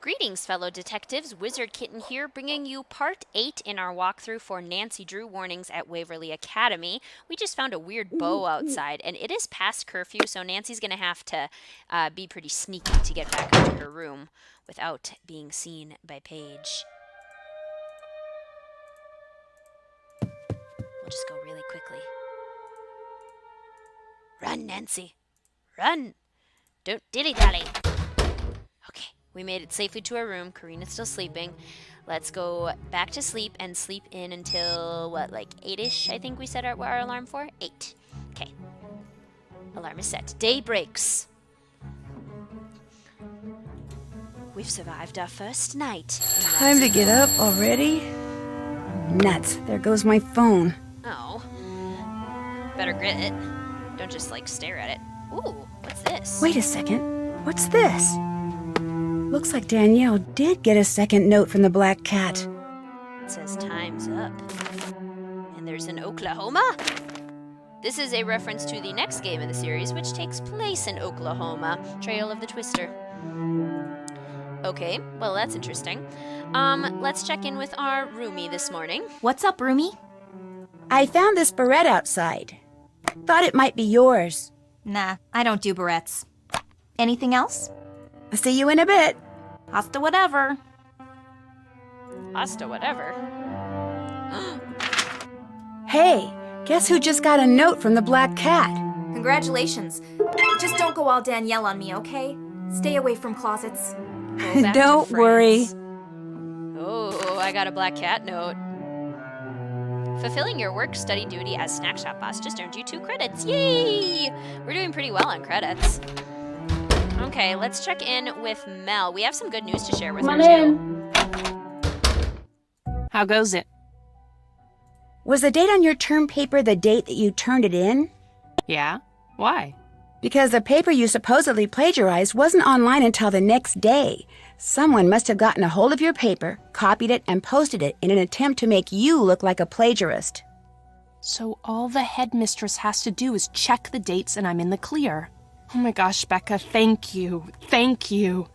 Greetings, fellow detectives. Wizard Kitten here, bringing you part 8 in our walkthrough for Nancy Drew Warnings at Waverly Academy. We just found a weird bow outside, and it is past curfew, so Nancy's going to have to be pretty sneaky to get back into her room without being seen by Paige. We'll just go really quickly. Run, Nancy. Run! Don't dilly-dally. Okay, we made it safely to our room. Karina's still sleeping. Let's go back to sleep and sleep in until, what, like 8-ish, I think we set our alarm for? 8. Okay. Alarm is set. Day breaks. We've survived our first night. Time to get up already? Nuts. There goes my phone. Oh. Better grit it. Don't just, like, stare at it. Ooh, what's this? Wait a second. What's this? Looks like Danielle did get a second note from the Black Cat. It says time's up. And there's an Oklahoma? This is a reference to the next game in the series, which takes place in Oklahoma. Trail of the Twister. Okay, well that's interesting. Let's check in with our roomie this morning. What's up, roomie? I found this barrette outside. Thought it might be yours. Nah, I don't do barrettes. Anything else? I'll see you in a bit. Hasta whatever. Hasta whatever. Hey, guess who just got a note from the Black Cat? Congratulations. Just don't go all Danielle on me, okay? Stay away from closets. Go back to Don't worry. France. Oh, I got a Black Cat note. Fulfilling your work-study duty as snack shop boss just earned you 2 credits. Yay! We're doing pretty well on credits. Okay, let's check in with Mel. We have some good news to share with her, too. How goes it? Was the date on your term paper the date that you turned it in? Yeah? Why? Because the paper you supposedly plagiarized wasn't online until the next day. Someone must have gotten a hold of your paper, copied it, and posted it in an attempt to make you look like a plagiarist. So all the headmistress has to do is check the dates and I'm in the clear. Oh my gosh, Becca, thank you. Thank you.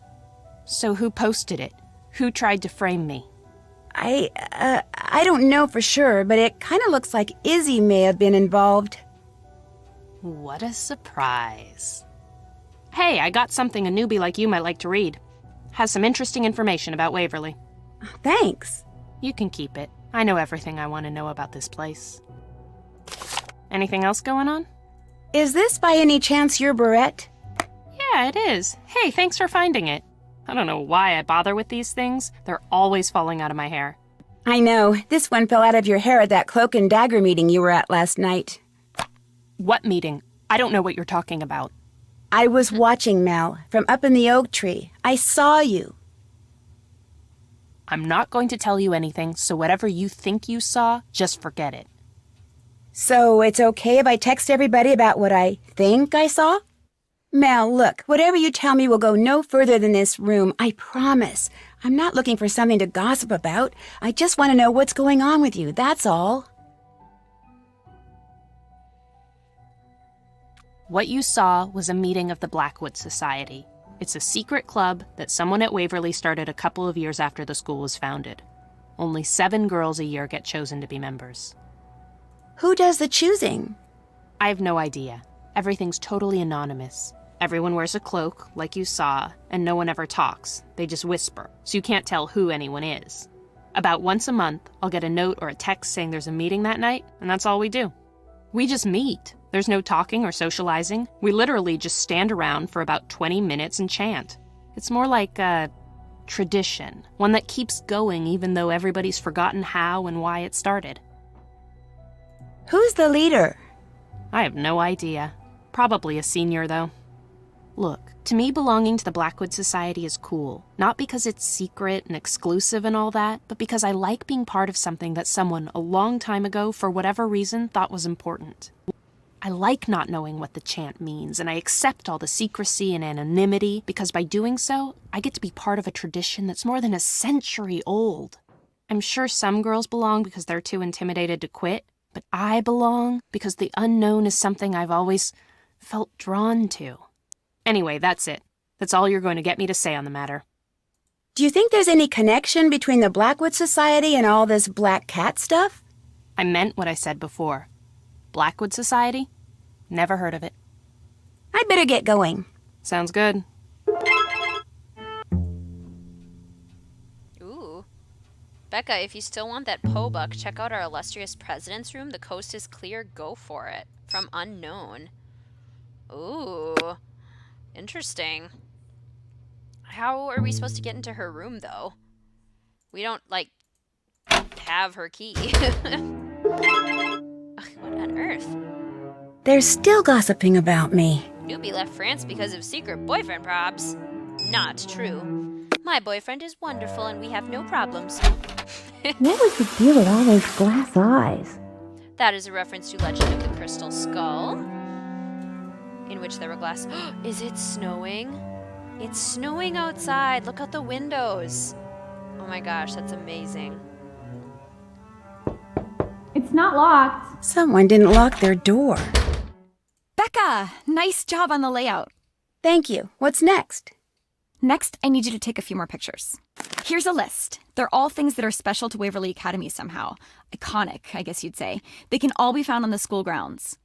So who posted it? Who tried to frame me? I don't know for sure, but it kind of looks like Izzy may have been involved. What a surprise. Hey, I got something a newbie like you might like to read. Has some interesting information about Waverly. Thanks. You can keep it. I know everything I want to know about this place. Anything else going on? Is this by any chance your barrette? Yeah, it is. Hey, thanks for finding it. I don't know why I bother with these things. They're always falling out of my hair. I know. This one fell out of your hair at that cloak and dagger meeting you were at last night. What meeting? I don't know what you're talking about. I was watching, Mel, from up in the oak tree. I saw you. I'm not going to tell you anything, so whatever you think you saw, just forget it. So it's okay if I text everybody about what I think I saw? Mel, look, whatever you tell me will go no further than this room, I promise. I'm not looking for something to gossip about. I just want to know what's going on with you, that's all. What you saw was a meeting of the Blackwood Society. It's a secret club that someone at Waverly started a couple of years after the school was founded. Only 7 girls a year get chosen to be members. Who does the choosing? I have no idea. Everything's totally anonymous. Everyone wears a cloak, like you saw, and no one ever talks. They just whisper, so you can't tell who anyone is. About once a month, I'll get a note or a text saying there's a meeting that night, and that's all we do. We just meet. There's no talking or socializing. We literally just stand around for about 20 minutes and chant. It's more like a tradition, one that keeps going even though everybody's forgotten how and why it started. Who's the leader? I have no idea. Probably a senior, though. Look, to me belonging to the Blackwood Society is cool. Not because it's secret and exclusive and all that, but because I like being part of something that someone a long time ago, for whatever reason, thought was important. I like not knowing what the chant means, and I accept all the secrecy and anonymity, because by doing so, I get to be part of a tradition that's more than a century old. I'm sure some girls belong because they're too intimidated to quit, but I belong because the unknown is something I've always felt drawn to. Anyway, that's it. That's all you're going to get me to say on the matter. Do you think there's any connection between the Blackwood Society and all this black cat stuff? I meant what I said before. Blackwood Society? Never heard of it. I'd better get going. Sounds good. Ooh. Becca, if you still want that Poe buck, check out our illustrious president's room. The coast is clear. Go for it. From unknown. Ooh. Interesting. How are we supposed to get into her room, though? We don't, like, have her key. Ugh, what on earth? They're still gossiping about me. Newbie left France because of secret boyfriend probs. Not true. My boyfriend is wonderful and we have no problems. What was the deal with all those glass eyes? That is a reference to Legend of the Crystal Skull, in which there were glass. Is it snowing? It's snowing outside. Look out the windows. Oh my gosh, that's amazing. It's not locked. Someone didn't lock their door. Becca, nice job on the layout. Thank you. What's next? Next, I need you to take a few more pictures. Here's a list. They're all things that are special to Waverly Academy somehow. Iconic, I guess you'd say. They can all be found on the school grounds.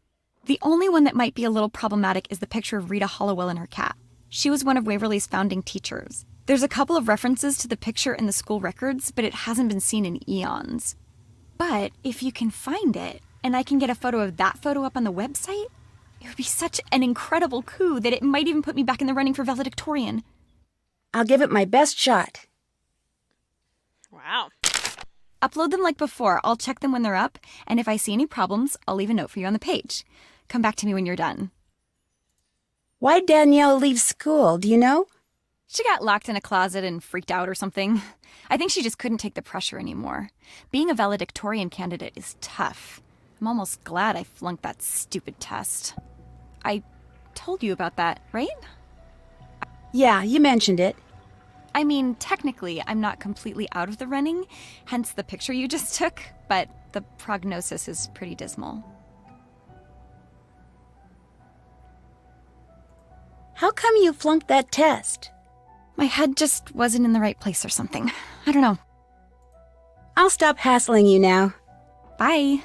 The only one that might be a little problematic is the picture of Rita Hollowell and her cat. She was one of Waverly's founding teachers. There's a couple of references to the picture in the school records, but it hasn't been seen in eons. But if you can find it, and I can get a photo of that photo up on the website, it would be such an incredible coup that it might even put me back in the running for valedictorian. I'll give it my best shot. Wow. Upload them like before. I'll check them when they're up, and if I see any problems, I'll leave a note for you on the page. Come back to me when you're done. Why'd Danielle leave school, do you know? She got locked in a closet and freaked out or something. I think she just couldn't take the pressure anymore. Being a valedictorian candidate is tough. I'm almost glad I flunked that stupid test. I told you about that, right? Yeah, you mentioned it. I mean, technically, I'm not completely out of the running, hence the picture you just took, but the prognosis is pretty dismal. How come you flunked that test? My head just wasn't in the right place or something. I don't know. I'll stop hassling you now. Bye.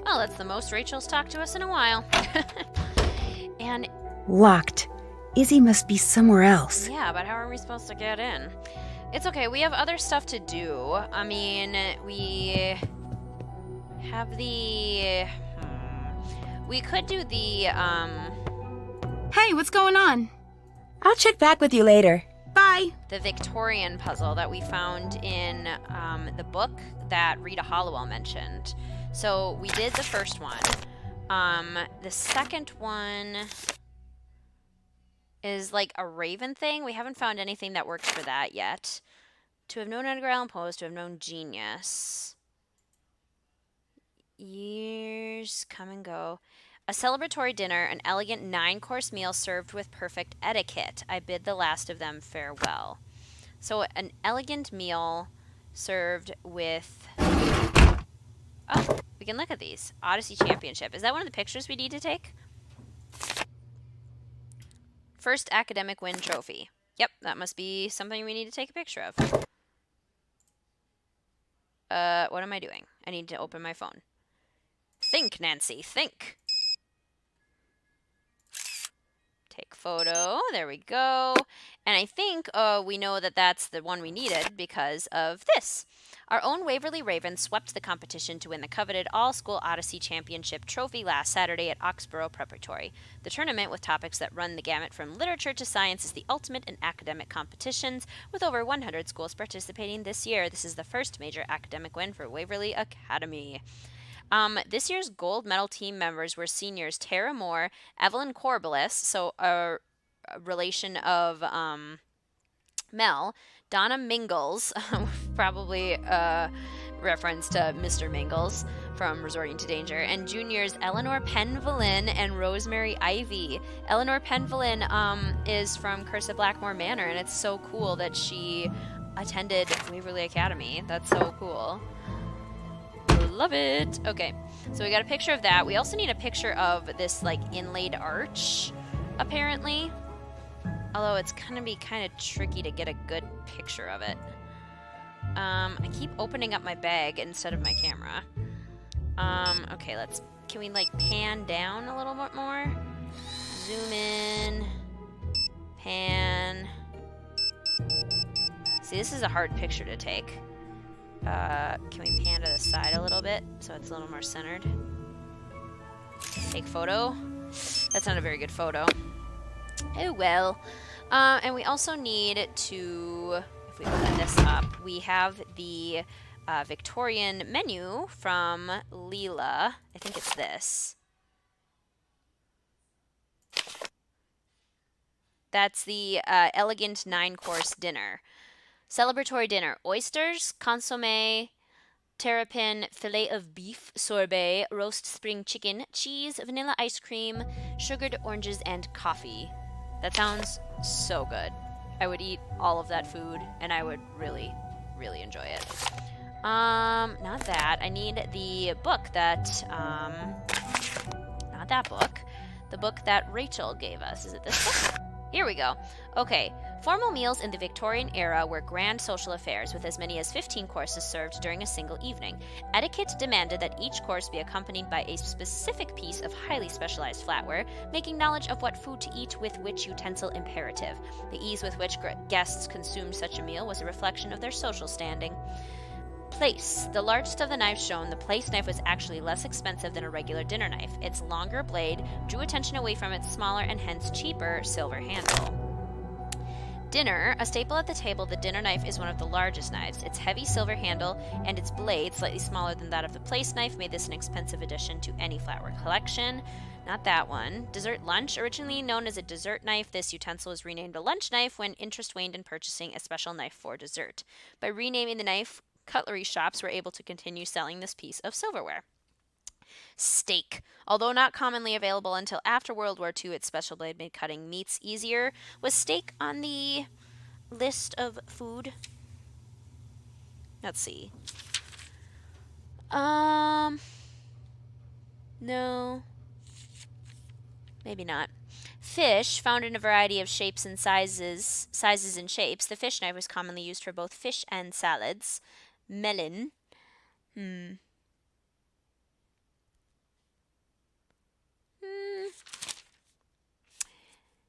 Well, that's the most Rachel's talked to us in a while. And Locked. Izzy must be somewhere else. yeah, but how are we supposed to get in? It's okay, we have other stuff to do. I mean, we have the... We could do the, Hey, what's going on? I'll check back with you later. Bye. the Victorian puzzle that we found in the book that Rita Hollowell mentioned. So we did the first one. The second one is like a raven thing. We haven't found anything that works for that yet. To have known Edgar Allan Poe is to have known genius. Years come and go. A celebratory dinner, an elegant 9-course meal served with perfect etiquette. I bid the last of them farewell. So an elegant meal served with... Oh, we can look at these. Odyssey Championship. Is that one of the pictures we need to take? First academic win trophy. Yep, that must be something we need to take a picture of. What am I doing? I need to open my phone. Think, Nancy, think. Take photo. There we go. And I think we know that that's the one we needed because of this. Our own Waverly Ravens swept the competition to win the coveted All-School Odyssey Championship trophy last Saturday at Oxborough Preparatory. The tournament, with topics that run the gamut from literature to science, is the ultimate in academic competitions, with over 100 schools participating this year. This is the first major academic win for Waverly Academy. This year's gold medal team members were seniors Tara Moore, Evelyn Corbelis, so a relation of Mel, Donna Mingles, probably a reference to Mr. Mingles from Resorting to Danger, and juniors Eleanor Penvelin and Rosemary Ivy. Eleanor Penvelin is from Curse of Blackmore Manor, and it's so cool that she attended Waverly Academy. That's so cool. Love it. Okay, so we got a picture of that. We also need a picture of this like inlaid arch, apparently. Although it's gonna be kind of tricky to get a good picture of it. I keep opening up my bag instead of my camera. Okay, can we like pan down a little bit more? Zoom in, pan. See, this is a hard picture to take. Can we pan to the side a little bit so it's a little more centered? Take photo. That's not a very good photo. Oh well. And we also need to, if we open this up, we have the Victorian menu from Leela. I think it's this. That's the elegant 9-course dinner. Celebratory dinner: oysters, consomme, terrapin, fillet of beef, sorbet, roast spring chicken, cheese, vanilla ice cream, sugared oranges, and coffee. That sounds so good. I would eat all of that food, and I would really, really enjoy it. Not that. I need the book that, not that book. The book that Rachel gave us. Is it this book? Here we go. Okay. Formal meals in the Victorian era were grand social affairs with as many as 15 courses served during a single evening. Etiquette demanded that each course be accompanied by a specific piece of highly specialized flatware, making knowledge of what food to eat with which utensil imperative. The ease with which guests consumed such a meal was a reflection of their social standing. Place. The largest of the knives shown, the place knife was actually less expensive than a regular dinner knife. Its longer blade drew attention away from its smaller and hence cheaper silver handle. Dinner. A staple at the table, the dinner knife is one of the largest knives. Its heavy silver handle and its blade, slightly smaller than that of the place knife, made this an expensive addition to any flatware collection. Not that one. Dessert lunch. Originally known as a dessert knife, this utensil was renamed a lunch knife when interest waned in purchasing a special knife for dessert. By renaming the knife, cutlery shops were able to continue selling this piece of silverware. Steak. Although not commonly available until after World War II, its special blade made cutting meats easier. Was steak on the list of food? Let's see. No. Maybe not. Fish, found in a variety of shapes and sizes and shapes. The fish knife was commonly used for both fish and salads. Melon.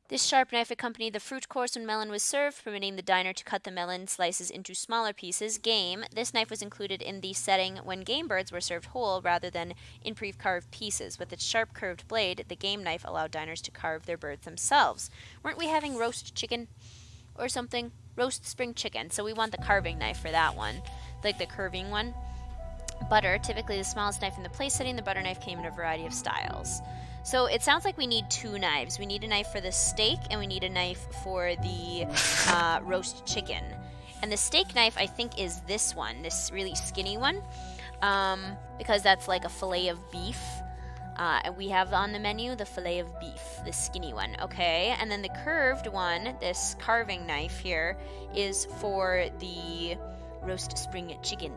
This sharp knife accompanied the fruit course when melon was served, permitting the diner to cut the melon slices into smaller pieces. Game. This knife was included in the setting when game birds were served whole rather than in pre-carved pieces. With its sharp curved blade, the game knife allowed diners to carve their birds themselves. Weren't we having roast chicken or something? Roast spring chicken. So we want the carving knife for that one. Like the curving one. Butter. Typically the smallest knife in the place setting, the butter knife came in a variety of styles. So it sounds like we need two knives. We need a knife for the steak, and we need a knife for the roast chicken. And the steak knife, I think, is this one, this really skinny one, because that's like a fillet of beef. And we have on the menu the fillet of beef, the skinny one, okay? And then the curved one, this carving knife here, is for the roast spring chicken.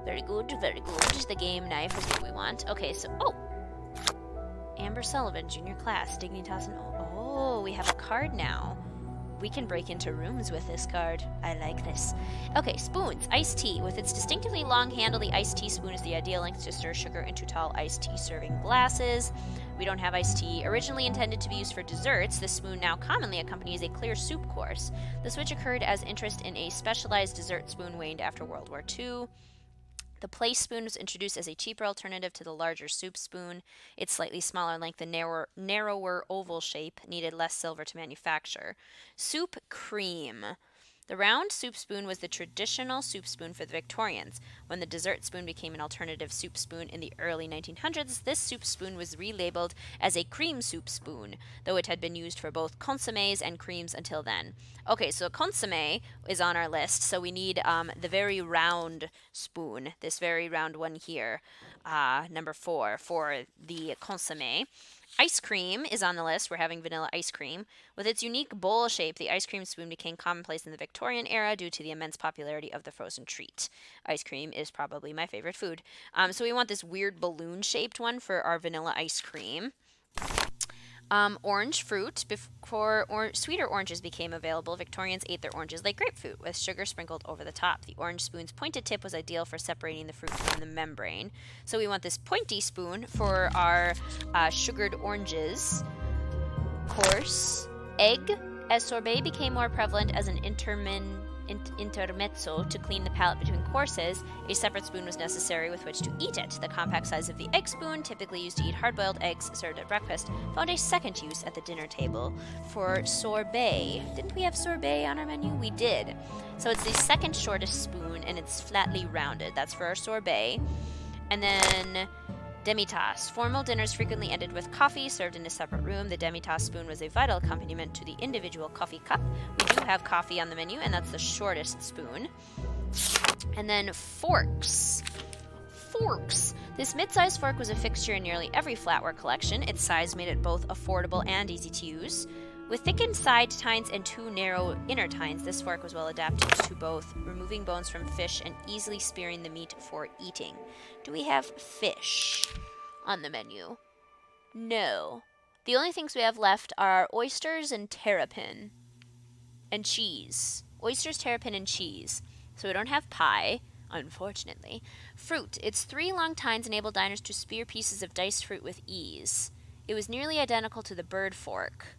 Very good, very good. The game knife is what we want. Okay, so, Amber Sullivan, junior class, Dignitas and oh, we have a card now. We can break into rooms with this card. I like this. Okay, spoons. Iced tea. With its distinctively long handle, the iced tea spoon is the ideal length to stir sugar into tall iced tea serving glasses. We don't have iced tea. Originally intended to be used for desserts, this spoon now commonly accompanies a clear soup course. The switch occurred as interest in a specialized dessert spoon waned after World War II. The place spoon was introduced as a cheaper alternative to the larger soup spoon. Its slightly smaller length and narrower oval shape needed less silver to manufacture. Soup cream. The round soup spoon was the traditional soup spoon for the Victorians. When the dessert spoon became an alternative soup spoon in the early 1900s, this soup spoon was relabeled as a cream soup spoon, though it had been used for both consommes and creams until then. Okay, so consomme is on our list, so we need the very round spoon, this very round one here, number 4, for the consomme. Ice cream is on the list. We're having vanilla ice cream. With its unique bowl shape, the ice cream spoon became commonplace in the Victorian era due to the immense popularity of the frozen treat. Ice cream is probably my favorite food. So we want this weird balloon-shaped one for our vanilla ice cream. Orange fruit. Before sweeter oranges became available, Victorians ate their oranges like grapefruit, with sugar sprinkled over the top. The orange spoon's pointed tip was ideal for separating the fruit from the membrane. So we want this pointy spoon for our sugared oranges. Course. Egg. As sorbet became more prevalent as an intermezzo to clean the palate between courses, a separate spoon was necessary with which to eat it. The compact size of the egg spoon, typically used to eat hard-boiled eggs served at breakfast, found a second use at the dinner table for sorbet. Didn't we have sorbet on our menu? We did. So it's the second shortest spoon, and it's flatly rounded. That's for our sorbet. And then demi-tasse. Formal dinners frequently ended with coffee served in a separate room. The demi-tasse spoon was a vital accompaniment to the individual coffee cup. We do have coffee on the menu, and that's the shortest spoon. And then forks. Forks. This mid-sized fork was a fixture in nearly every flatware collection. Its size made it both affordable and easy to use. With thickened side tines and 2 narrow inner tines, this fork was well adapted to both removing bones from fish and easily spearing the meat for eating. Do we have fish on the menu? No. The only things we have left are oysters and terrapin. And cheese. Oysters, terrapin, and cheese. So we don't have pie, unfortunately. Fruit. Its 3 long tines enabled diners to spear pieces of diced fruit with ease. It was nearly identical to the bird fork.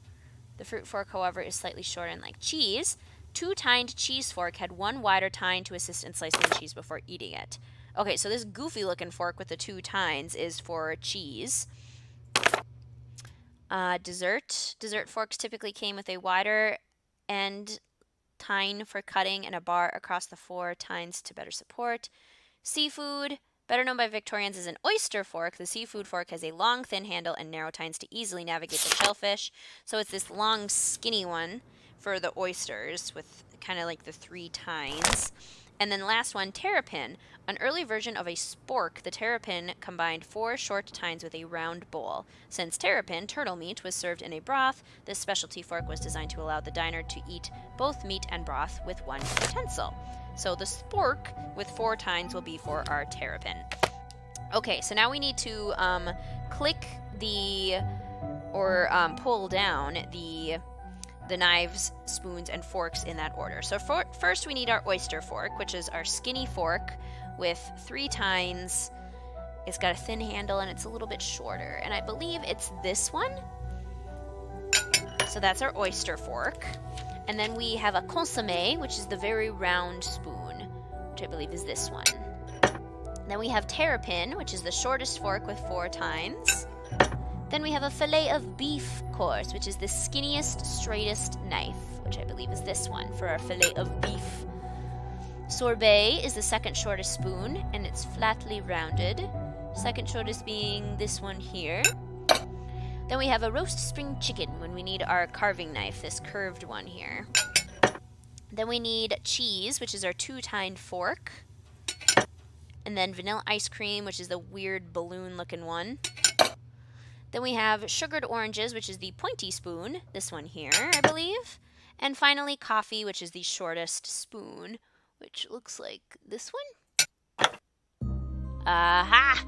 The fruit fork, however, is slightly shorter and like cheese. 2-tined cheese fork had 1 wider tine to assist in slicing the cheese before eating it. Okay, so this goofy-looking fork with the 2 tines is for cheese. Dessert. Dessert forks typically came with a wider end tine for cutting and a bar across the 4 tines to better support. Seafood. Better known by Victorians as an oyster fork, the seafood fork has a long, thin handle and narrow tines to easily navigate the shellfish. So it's this long, skinny one for the oysters with kind of like the 3 tines. And then last one, terrapin. An early version of a spork, the terrapin combined 4 short tines with a round bowl. Since terrapin, turtle meat, was served in a broth, this specialty fork was designed to allow the diner to eat both meat and broth with 1 utensil. So the spork with 4 tines will be for our terrapin. Okay, so now we need to click pull down the knives, spoons, and forks in that order. So first we need our oyster fork, which is our skinny fork with 3 tines. It's got a thin handle and it's a little bit shorter. And I believe it's this one. So that's our oyster fork. And then we have a consommé, which is the very round spoon, which I believe is this one. Then we have terrapin, which is the shortest fork with 4 tines. Then we have a fillet of beef course, which is the skinniest, straightest knife, which I believe is this one for our fillet of beef. Sorbet is the second shortest spoon, and it's flatly rounded. Second shortest being this one here. Then we have a roast spring chicken when we need our carving knife, this curved one here. Then we need cheese, which is our 2-tined fork. And then vanilla ice cream, which is the weird balloon-looking one. Then we have sugared oranges, which is the pointy spoon, this one here, I believe. And finally, coffee, which is the shortest spoon, which looks like this one. Aha!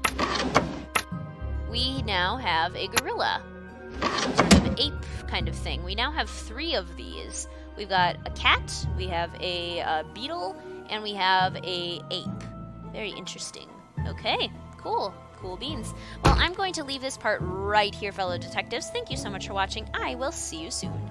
We now have a gorilla. Some sort of ape kind of thing. We now have 3 of these. We've got a cat, we have a beetle, and we have a ape. Very interesting. Okay, cool. Cool beans. Well, I'm going to leave this part right here, fellow detectives. Thank you so much for watching. I will see you soon.